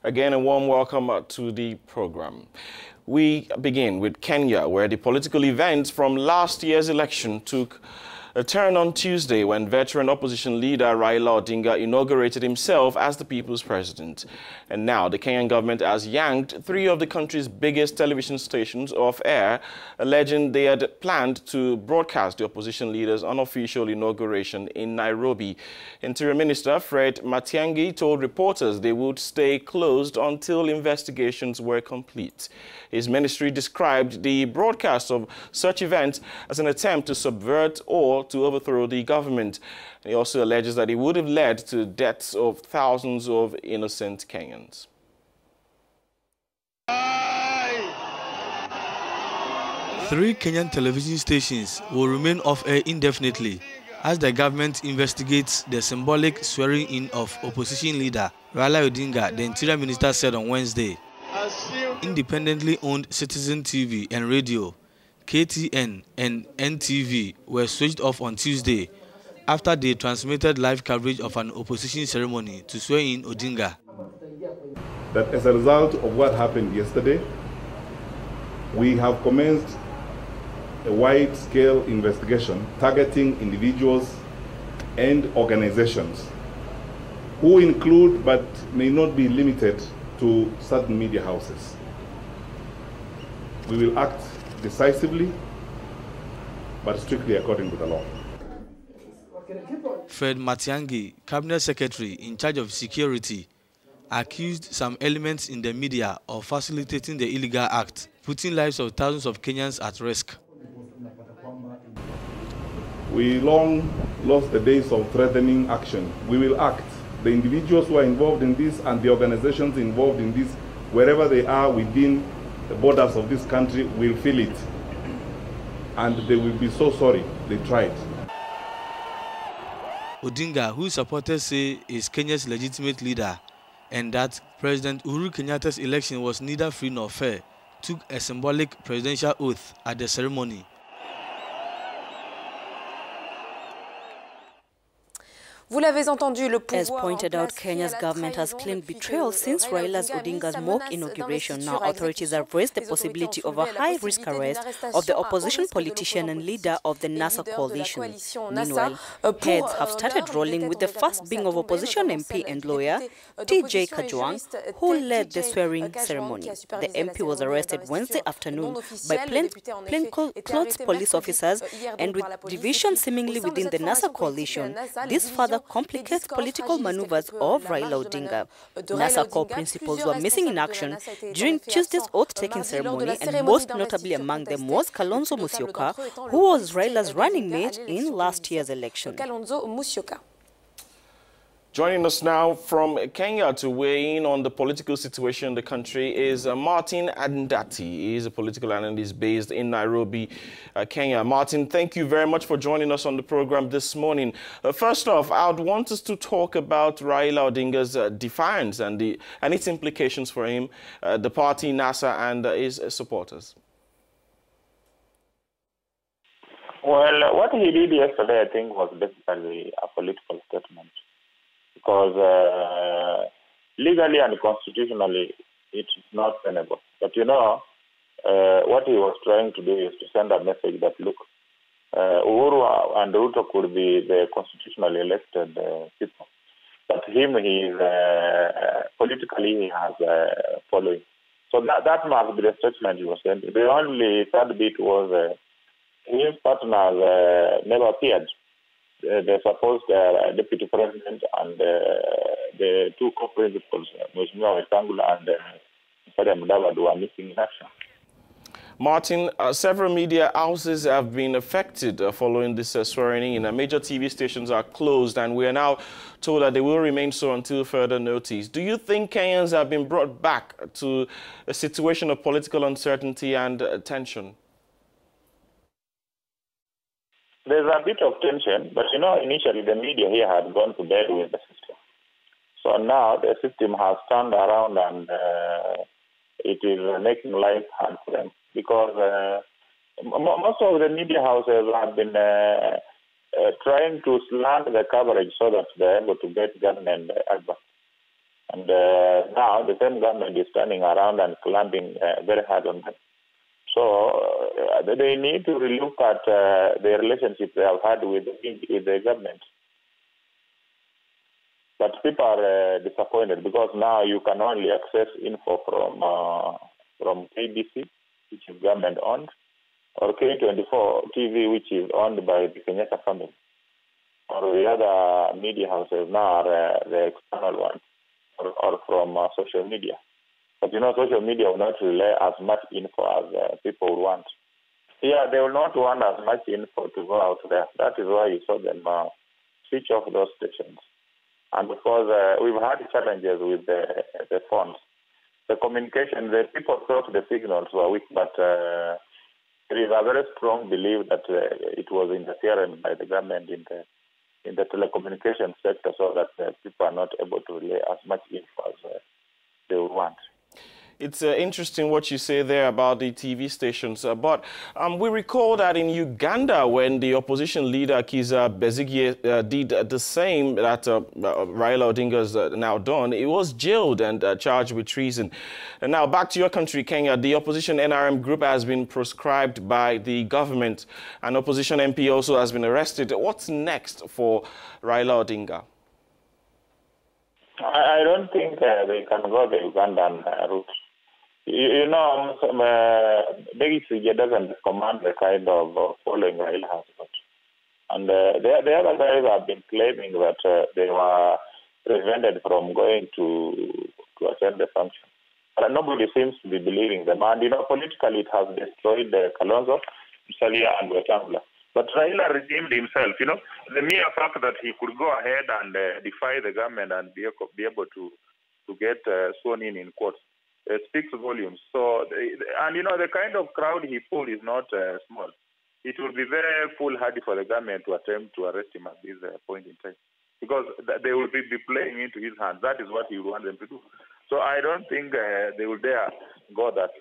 Again, a warm welcome to the program. We begin with Kenya, where the political events from last year's election took a turn on Tuesday when veteran opposition leader Raila Odinga inaugurated himself as the people's president. And now the Kenyan government has yanked 3 of the country's biggest television stations off air, alleging they had planned to broadcast the opposition leader's unofficial inauguration in Nairobi. Interior Minister Fred Matiang'i told reporters they would stay closed until investigations were complete. His ministry described the broadcast of such events as an attempt to subvert or to overthrow the government. He also alleges that it would have led to deaths of thousands of innocent Kenyans. 3 Kenyan television stations will remain off air indefinitely as the government investigates the symbolic swearing-in of opposition leader Raila Odinga, the Interior Minister said on Wednesday. Independently owned Citizen TV and radio, KTN and NTV were switched off on Tuesday after they transmitted live coverage of an opposition ceremony to swear in Odinga. That as a result of what happened yesterday, we have commenced a wide-scale investigation targeting individuals and organizations who include but may not be limited to certain media houses. We will act decisively, but strictly according to the law. Fred Matiang'i, Cabinet Secretary in charge of security, accused some elements in the media of facilitating the illegal act, putting lives of thousands of Kenyans at risk. We long lost the days of threatening action. We will act. The individuals who are involved in this and the organizations involved in this, wherever they are within the borders of this country, will feel it. And they will be so sorry they tried. Odinga, who supporters say is Kenya's legitimate leader and that President Uhuru Kenyatta's election was neither free nor fair, took a symbolic presidential oath at the ceremony. As pointed out, Kenya's government has claimed betrayal since Raila Odinga's mock inauguration. Now authorities have raised the possibility of a high-risk arrest of the opposition politician and leader of the NASA coalition. Meanwhile, heads have started rolling, with the first being of opposition MP and lawyer TJ Kajwang, who led the swearing ceremony. The MP was arrested Wednesday afternoon by plainclothes police officers, and with division seemingly within the NASA coalition, this further complicates political maneuvers of Raila Odinga. NASA core principals were missing in action during Tuesday's oath-taking ceremony, and most notably among them was Kalonzo Musyoka, who was Raila's running mate in last year's election. Joining us now from Kenya to weigh in on the political situation in the country is Martin Andati. He is a political analyst based in Nairobi, Kenya. Martin, thank you very much for joining us on the program this morning. First off, I would want us to talk about Raila Odinga's defiance and its implications for him, the party, NASA, and his supporters. Well, what he did yesterday, I think, was basically a political statement. Because legally and constitutionally, it is not tenable. But you know, what he was trying to do is to send a message that, look, Uhuru and Ruto could be the constitutionally elected people. But him, he is politically, he has following. So that must be the statement he was sending. The only third bit was his partners never appeared. The supposed deputy president and the 2 co-principals, Mheshimiwa Wetangula and Fred Matiang'i, were missing in action. Martin, several media houses have been affected following this swearing-in. Major TV stations are closed, and we are now told that they will remain so until further notice. Do you think Kenyans have been brought back to a situation of political uncertainty and tension? There's a bit of tension, but you know, initially the media here had gone to bed with the system. So now the system has turned around and it is making life hard for them, because most of the media houses have been trying to slant the coverage so that they're able to get government advice. And now the same government is turning around and clamping very hard on them. So they need to relook at the relationship they have had with the government. But people are disappointed because now you can only access info from KBC, which is government owned, or K24 TV, which is owned by the Kenyatta family, or the other media houses now are the external ones, or from social media. But social media will not relay as much info as people would want. Yeah, they will not want as much info to go out there. That is why you saw them switch off those stations. And because we've had challenges with the phones, the communication, the people thought the signals were weak, but there is a very strong belief that it was interference by the government in the telecommunication sector, so that people are not able to relay as much info as they would want. It's interesting what you say there about the TV stations, but we recall that in Uganda, when the opposition leader Kizza Besigye did the same that Raila Odinga has now done, he was jailed and charged with treason. And now back to your country, Kenya, the opposition NRM group has been proscribed by the government. An opposition MP also has been arrested. What's next for Raila Odinga? I don't think they can go the Ugandan route. Besigye doesn't command the kind of following Raila has got. And the other guys have been claiming that they were prevented from going to attend the function. But nobody seems to be believing them. And, politically it has destroyed Kalonzo, Musalia, and Wetangula. But Raila redeemed himself, The mere fact that he could go ahead and defy the government and be able to get sworn in court speaks volumes. So, the kind of crowd he pulled is not small. It would be very foolhardy for the government to attempt to arrest him at this point in time, because they will be playing into his hands. That is what he would want them to do. So I don't think they will dare go that